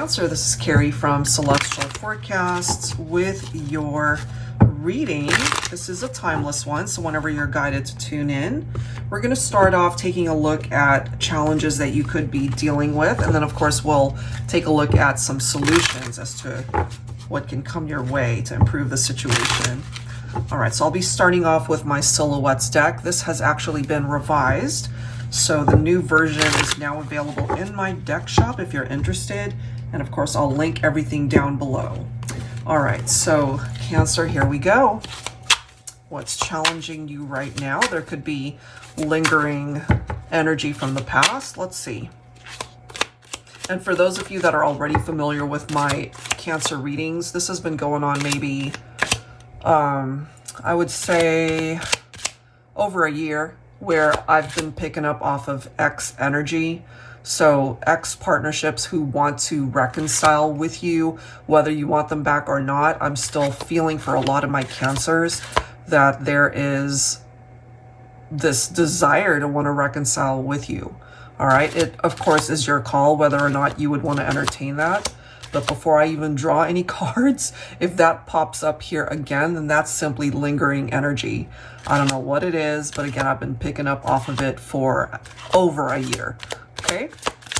Cancer, this is Carrie from Celestial Forecasts with your reading. This is a timeless one, so whenever you're guided to tune in, we're going to start off taking a look at challenges that you could be dealing with, and then of course we'll take a look at some solutions as to what can come your way to improve the situation. All right, so I'll be starting off with my Silhouettes deck. This has actually been revised, so the new version is now available in my deck shop if you're interested. And of course, I'll link everything down below. All right, so Cancer, here we go. What's challenging you right now? There could be lingering energy from the past. Let's see. And for those of you that are already familiar with my Cancer readings, this has been going on maybe, I would say over a year, where I've been picking up off of X energy. So X partnerships who want to reconcile with you, whether you want them back or not. I'm still feeling for a lot of my Cancers that there is this desire to want to reconcile with you. All right. It, of course, is your call whether or not you would want to entertain that. But before I even draw any cards, if that pops up here again, then that's simply lingering energy. I don't know what it is, but again, I've been picking up off of it for over a year. Okay,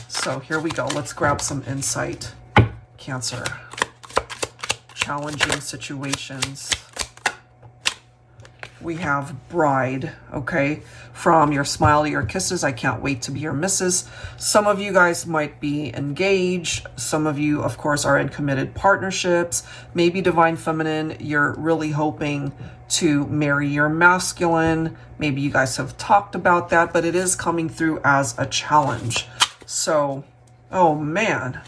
so here we go. Let's grab some insight. Cancer. Challenging situations. We have Bride, okay? From your smile to your kisses, I can't wait to be your missus. Some of you guys might be engaged. Some of you, of course, are in committed partnerships. Maybe Divine Feminine, you're really hoping to marry your masculine. Maybe you guys have talked about that, but it is coming through as a challenge. So, oh man,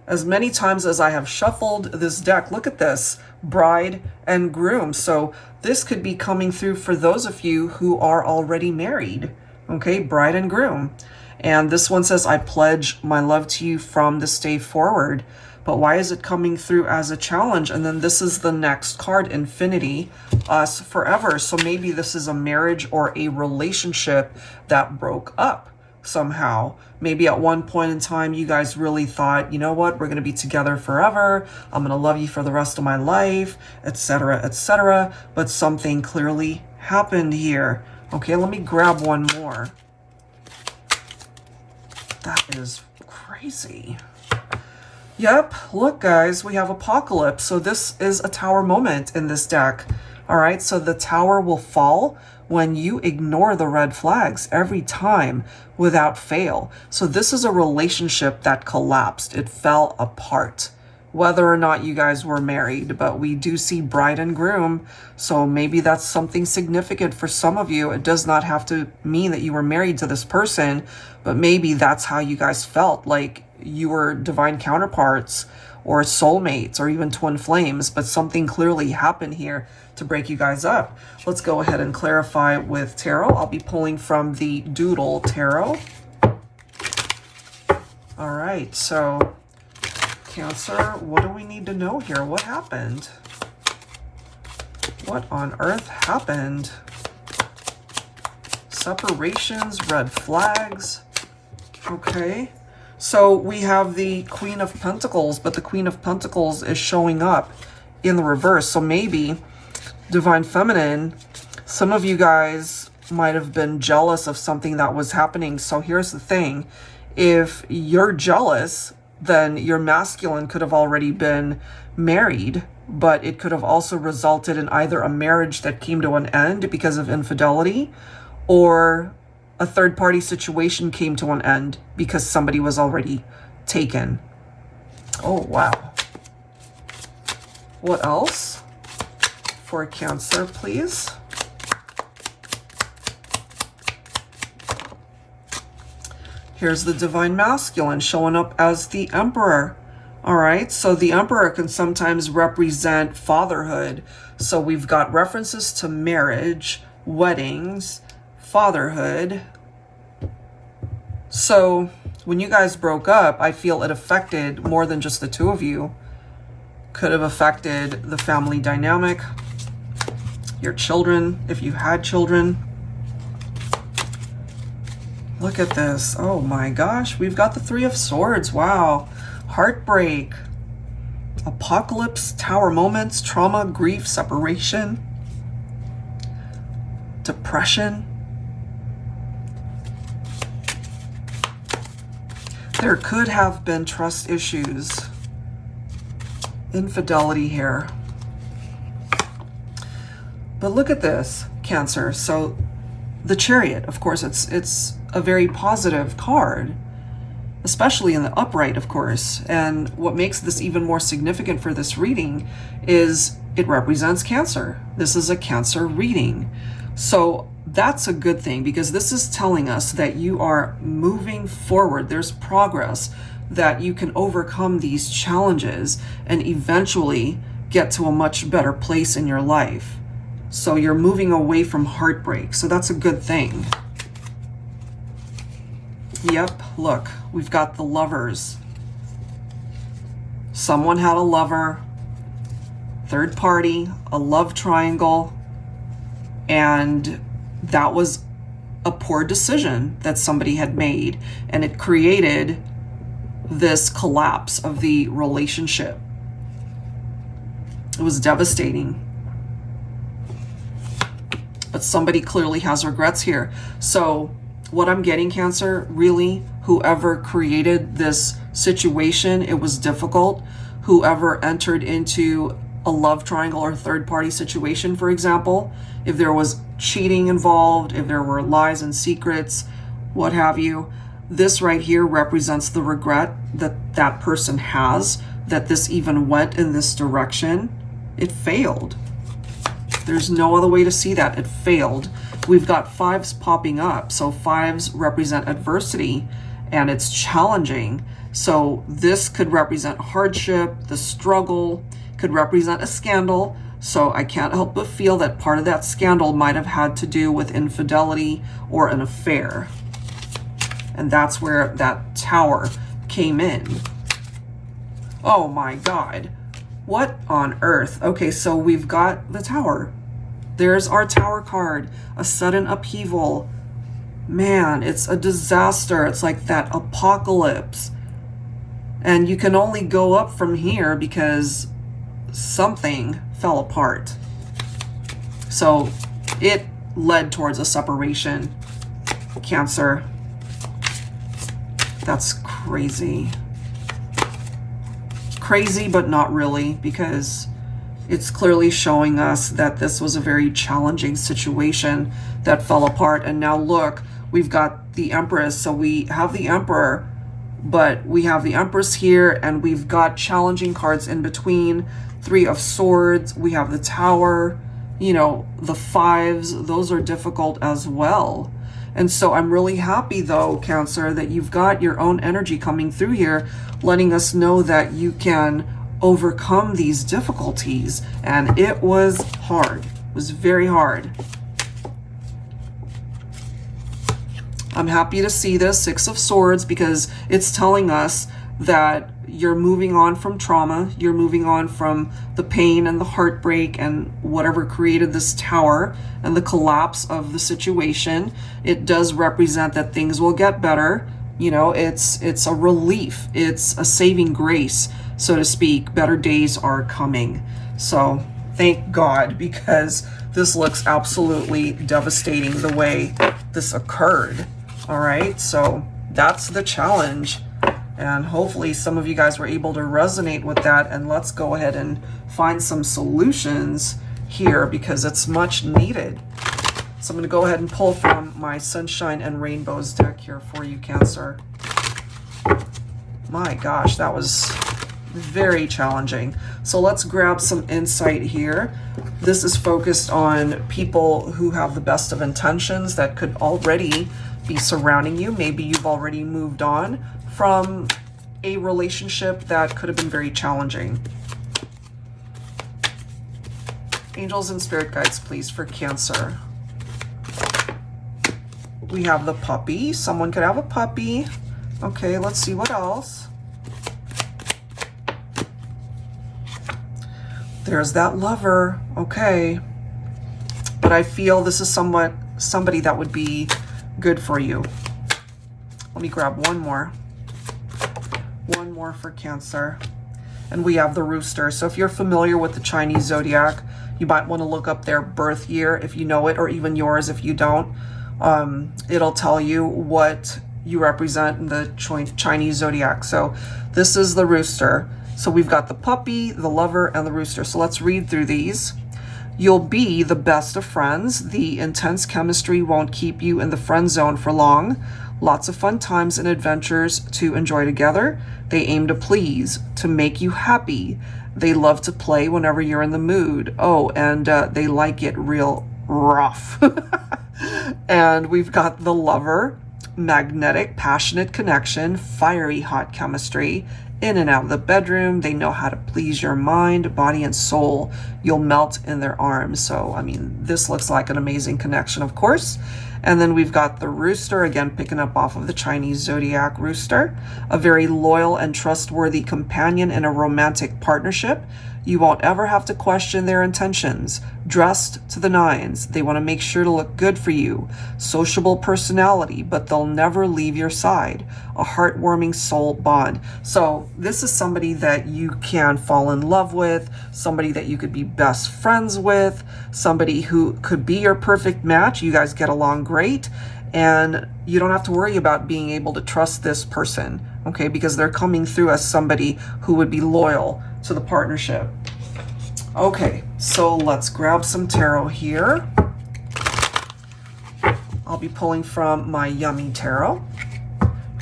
as many times as I have shuffled this deck, look at this, Bride and Groom. So this could be coming through for those of you who are already married. Okay, Bride and Groom. And this one says, I pledge my love to you from this day forward. But why is it coming through as a challenge? And then this is the next card, Infinity, us forever. So maybe this is a marriage or a relationship that broke up somehow. Maybe at one point in time, you guys really thought, you know what, we're going to be together forever. I'm going to love you for the rest of my life, etc., etc. But something clearly happened here. Okay, let me grab one more. That is crazy. Yep, look guys, we have Apocalypse. So this is a Tower moment in this deck. All right, so the Tower will fall when you ignore the red flags every time without fail. So this is a relationship that collapsed. It fell apart, whether or not you guys were married, but we do see Bride and Groom. So maybe that's something significant for some of you. It does not have to mean that you were married to this person, but maybe that's how you guys felt, like you were divine counterparts or soulmates or even twin flames, but something clearly happened here to break you guys up. Let's go ahead and clarify with tarot. I'll be pulling from the Doodle Tarot. All right, so Cancer, what do we need to know here? What happened? What on earth happened? Separations, red flags. Okay. So we have the Queen of Pentacles, but the Queen of Pentacles is showing up in the reverse. So maybe Divine Feminine, some of you guys might have been jealous of something that was happening. So here's the thing. If you're jealous, then your masculine could have already been married, but it could have also resulted in either a marriage that came to an end because of infidelity, or a third-party situation came to an end because somebody was already taken. Oh, wow. What else for Cancer, please? Here's the Divine Masculine showing up as the Emperor. All right, so the Emperor can sometimes represent fatherhood. So we've got references to marriage, weddings, fatherhood. So when you guys broke up, I feel it affected more than just the two of you. Could have affected the family dynamic, your children, if you had children. Look at this. Oh my gosh, we've got the Three of Swords. Wow. heartbreak, apocalypse, tower moments, trauma, grief, separation, depression. There could have been trust issues, infidelity here. But look at this, Cancer. So the Chariot, of course, it's a very positive card, especially in the upright, of course. And what makes this even more significant for this reading is it represents Cancer. This is a Cancer reading. So that's a good thing, because this is telling us that you are moving forward. There's progress, that you can overcome these challenges and eventually get to a much better place in your life. So you're moving away from heartbreak. So that's a good thing. Yep, look, we've got the Lovers. Someone had a lover, third party, a love triangle, and that was a poor decision that somebody had made, and it created this collapse of the relationship. It was devastating. But somebody clearly has regrets here. So what I'm getting, Cancer, really, whoever created this situation, it was difficult. Whoever entered into a love triangle or third party situation, for example, if there was cheating involved, if there were lies and secrets, what have you, this right here represents the regret that that person has, that this even went in this direction. It failed. There's no other way to see that. It failed. We've got fives popping up. So fives represent adversity, and it's challenging. So this could represent hardship, the struggle, could represent a scandal. So I can't help but feel that part of that scandal might have had to do with infidelity or an affair. And that's where that Tower came in. Oh my God. What on earth? Okay, so we've got the Tower. There's our Tower card. A sudden upheaval. Man, it's a disaster. It's like that apocalypse. And you can only go up from here because something fell apart. So it led towards a separation. Cancer. That's crazy. Crazy, but not really, because it's clearly showing us that this was a very challenging situation that fell apart. And now look, we've got the Empress. So we have the Emperor, but we have the Empress here, and we've got challenging cards in between. Three of Swords, we have the Tower, you know, the fives, those are difficult as well. And so I'm really happy though, Cancer, that you've got your own energy coming through here, letting us know that you can overcome these difficulties. And it was hard. It was very hard. I'm happy to see this Six of Swords, because it's telling us that you're moving on from trauma, you're moving on from the pain and the heartbreak and whatever created this Tower and the collapse of the situation. It does represent that things will get better. You know, it's a relief. It's a saving grace, so to speak. Better days are coming. So thank God, because this looks absolutely devastating the way this occurred. All right, so that's the challenge. And hopefully some of you guys were able to resonate with that. And let's go ahead and find some solutions here, because it's much needed. So I'm going to go ahead and pull from my Sunshine and Rainbows deck here for you, Cancer. My gosh, that was very challenging. So let's grab some insight here. This is focused on people who have the best of intentions that could already be surrounding you. Maybe you've already moved on from a relationship that could have been very challenging. Angels and spirit guides, please, for Cancer. We have the puppy. Someone could have a puppy. Okay, let's see what else. There's that Lover. Okay. But I feel this is somebody that would be good for you. Let me grab one more. One more for Cancer. And we have the Rooster. So if you're familiar with the Chinese zodiac, you might want to look up their birth year if you know it, or even yours if you don't. It'll tell you what you represent in the Chinese zodiac. So this is the Rooster. So we've got the puppy, the lover, and the Rooster. So let's read through these. You'll be the best of friends. The intense chemistry won't keep you in the friend zone for long. Lots of fun times and adventures to enjoy together. They aim to please, to make you happy. They love to play whenever you're in the mood. Oh, and they like it real rough. And we've got the lover. Magnetic, passionate connection, fiery hot chemistry. In and out of the bedroom, they know how to please your mind, body, and soul. You'll melt in their arms. So, I mean, this looks like an amazing connection, of course. And then we've got the Rooster, again, picking up off of the Chinese zodiac Rooster. A very loyal and trustworthy companion in a romantic partnership. You won't ever have to question their intentions. Dressed to the nines, they want to make sure to look good for you. Sociable personality, but they'll never leave your side. A heartwarming soul bond. So this is somebody that you can fall in love with, somebody that you could be best friends with, somebody who could be your perfect match. You guys get along great, and you don't have to worry about being able to trust this person, okay? Because they're coming through as somebody who would be loyal to the partnership. Okay, so let's grab some tarot here. I'll be pulling from my Yummy Tarot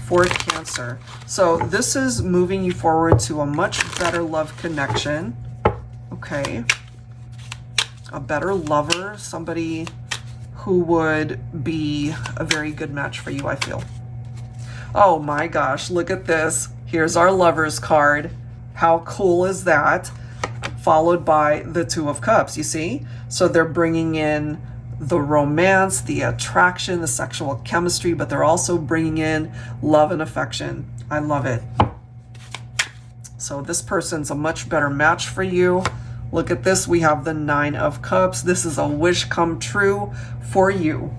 for Cancer. So this is moving you forward to a much better love connection. Okay. A better lover, somebody who would be a very good match for you, I feel. Oh my gosh, look at this. Here's our Lovers card. How cool is that? Followed by the Two of Cups, you see? So they're bringing in the romance, the attraction, the sexual chemistry, but they're also bringing in love and affection. I love it. So this person's a much better match for you. Look at this. We have the Nine of Cups. This is a wish come true for you,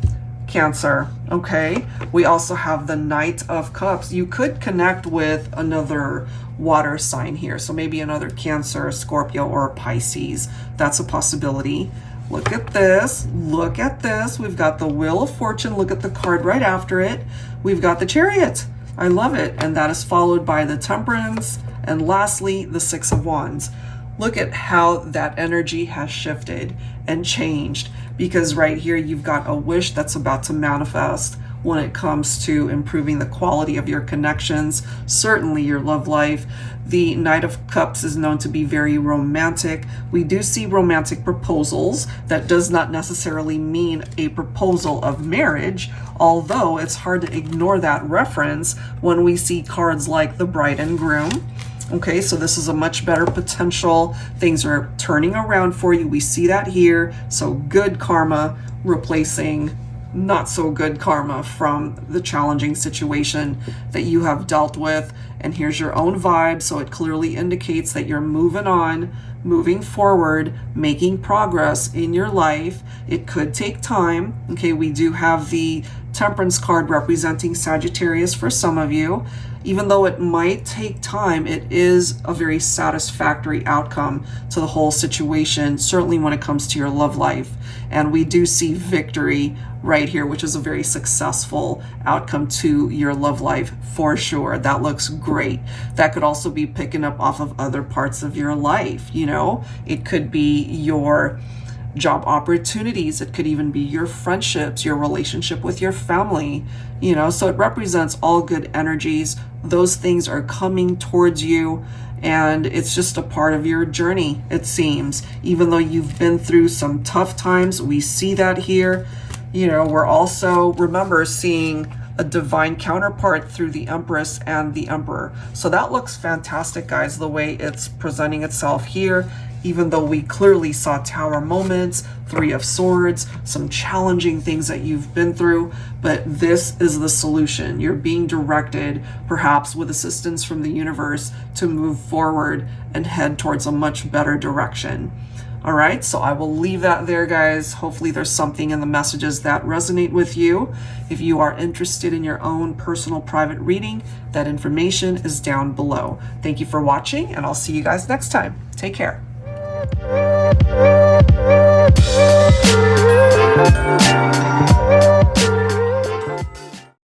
Cancer. Okay. We also have the Knight of Cups. You could connect with another water sign here. So maybe another Cancer, Scorpio, or Pisces. That's a possibility. Look at this. Look at this. We've got the Wheel of Fortune. Look at the card right after it. We've got the Chariot. I love it. And that is followed by the Temperance. And lastly, the Six of Wands. Look at how that energy has shifted and changed, because right here you've got a wish that's about to manifest when it comes to improving the quality of your connections, certainly your love life. The Knight of Cups is known to be very romantic. We do see romantic proposals. That does not necessarily mean a proposal of marriage, although it's hard to ignore that reference when we see cards like the Bride and Groom. Okay, so this is a much better potential. Things are turning around for you. We see that here. So good karma replacing not so good karma from the challenging situation that you have dealt with. And here's your own vibe. So it clearly indicates that you're moving on, moving forward, making progress in your life. It could take time. Okay, we do have the Temperance card representing Sagittarius for some of you. Even though it might take time, it is a very satisfactory outcome to the whole situation, certainly when it comes to your love life. And we do see victory right here, which is a very successful outcome to your love life for sure. That looks great. That could also be picking up off of other parts of your life. You know, it could be your job opportunities. It could even be your friendships, your relationship with your family, you know, so it represents all good energies. Those things are coming towards you, and it's just a part of your journey, it seems. Even though you've been through some tough times, we see that here. You know, we're also, remember, seeing a divine counterpart through the Empress and the Emperor. So that looks fantastic, guys, the way it's presenting itself here. Even though we clearly saw Tower moments, Three of Swords, some challenging things that you've been through, but this is the solution. You're being directed, perhaps with assistance from the universe, to move forward and head towards a much better direction. All right, so I will leave that there, guys. Hopefully there's something in the messages that resonate with you. If you are interested in your own personal private reading, that information is down below. Thank you for watching, and I'll see you guys next time. Take care.